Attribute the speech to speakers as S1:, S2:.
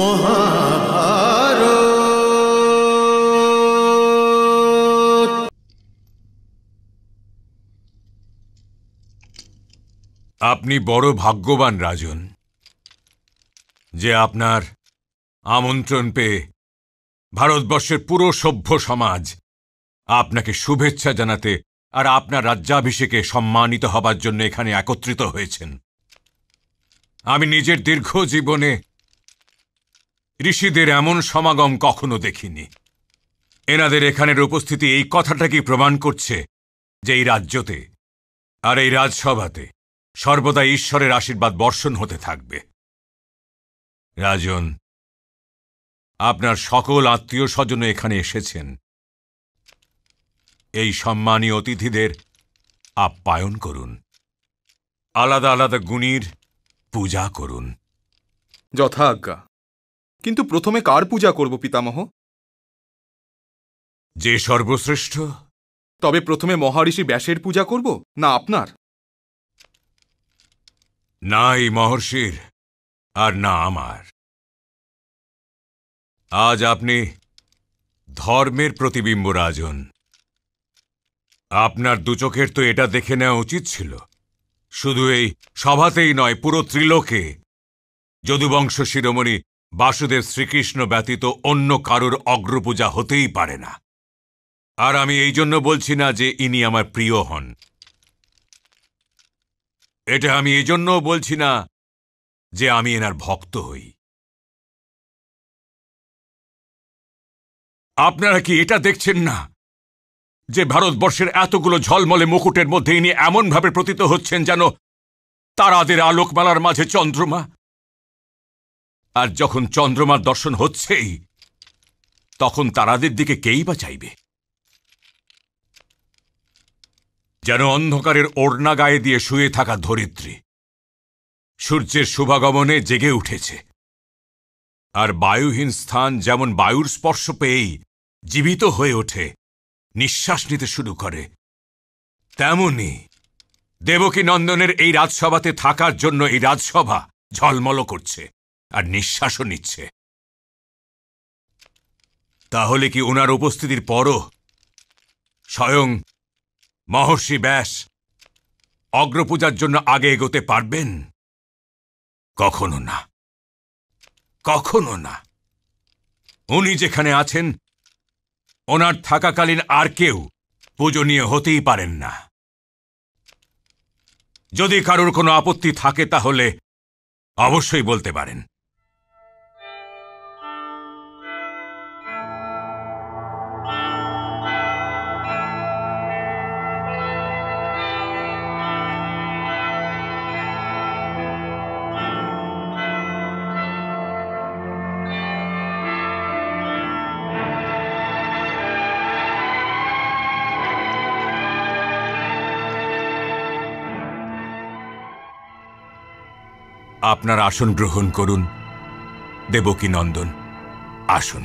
S1: মহাভারত।
S2: আপনি বড় ভাগ্যবান রাজন যে আপনার আমন্ত্রণ পেয়ে ভারতবর্ষের পুরো সভ্য সমাজ আপনাকে শুভেচ্ছা জানাতে আর আপনার রাজ্যাভিষেকে সম্মানিত হবার জন্য এখানে একত্রিত হয়েছেন। আমি নিজের দীর্ঘ জীবনে ঋষিদের এমন সমাগম কখনো দেখিনি। এনাদের এখানের উপস্থিতি এই কথাটাকেই প্রমাণ করছে যে এই রাজ্যতে আর এই রাজসভাতে সর্বদা ঈশ্বরের আশীর্বাদ বর্ষণ হতে থাকবে। রাজন, আপনার সকল আত্মীয় স্বজন এখানে এসেছেন। এই সম্মানী অতিথিদের আপ্যায়ন করুন, আলাদা আলাদা গুণীর পূজা করুন।
S3: যথা আজ্ঞা। কিন্তু প্রথমে কার পূজা করব পিতামহ?
S2: যে সর্বশ্রেষ্ঠ।
S3: তবে প্রথমে মহারিষি ব্যাসের পূজা করব না আপনার?
S2: না এই মহর্ষির আর না আমার। আজ আপনি ধর্মের প্রতিবিম্ব রাজন। আপনার দুচোখের তো এটা দেখে নেওয়া উচিত ছিল, শুধু এই সভাতেই নয়, পুরো ত্রিলোকে যদুবংশ শিরোমণি বাসুদেব শ্রীকৃষ্ণ ব্যতীত অন্য কারোর অগ্রপূজা হতেই পারে না। আর আমি এই জন্য বলছি না যে ইনি আমার প্রিয় হন। এটা আমি এই জন্যও বলছি না যে আমি এনার ভক্ত হই। আপনারা কি এটা দেখছেন না যে ভারতবর্ষের এতগুলো ঝলমলে মুকুটের মধ্যে ইনি এমনভাবে প্রতীত হচ্ছেন যেন তারাদের আলোকমালার মাঝে চন্দ্রমা? আর যখন চন্দ্রমার দর্শন হচ্ছেই, তখন তারাদের দিকে কেই বা চাইবে? যেন অন্ধকারের ওড়না গায়ে দিয়ে শুয়ে থাকা ধরিত্রী সূর্যের শুভাগমনে জেগে উঠেছে, আর বায়ুহীন স্থান যেমন বায়ুর স্পর্শ পেয়েই জীবিত হয়ে ওঠে, নিঃশ্বাস নিতে শুরু করে, তেমনি দেবকী নন্দনের এই রাজসভাতে থাকার জন্য এই রাজসভা ঝলমল করছে আর নিঃশ্বাসও নিচ্ছে। তাহলে কি ওনার উপস্থিতির পরও স্বয়ং মহর্ষি ব্যাস অগ্রপূজার জন্য আগে এগোতে পারবেন? কখনো না, কখনো না। উনি যেখানে আছেন, ওনার থাকাকালীন আর কেউ পূজনীয় হতেই পারেন না। যদি কারোর কোনো আপত্তি থাকে তাহলে অবশ্যই বলতে পারেন। আপনার আসন গ্রহণ করুন দেবকী নন্দন, আসুন।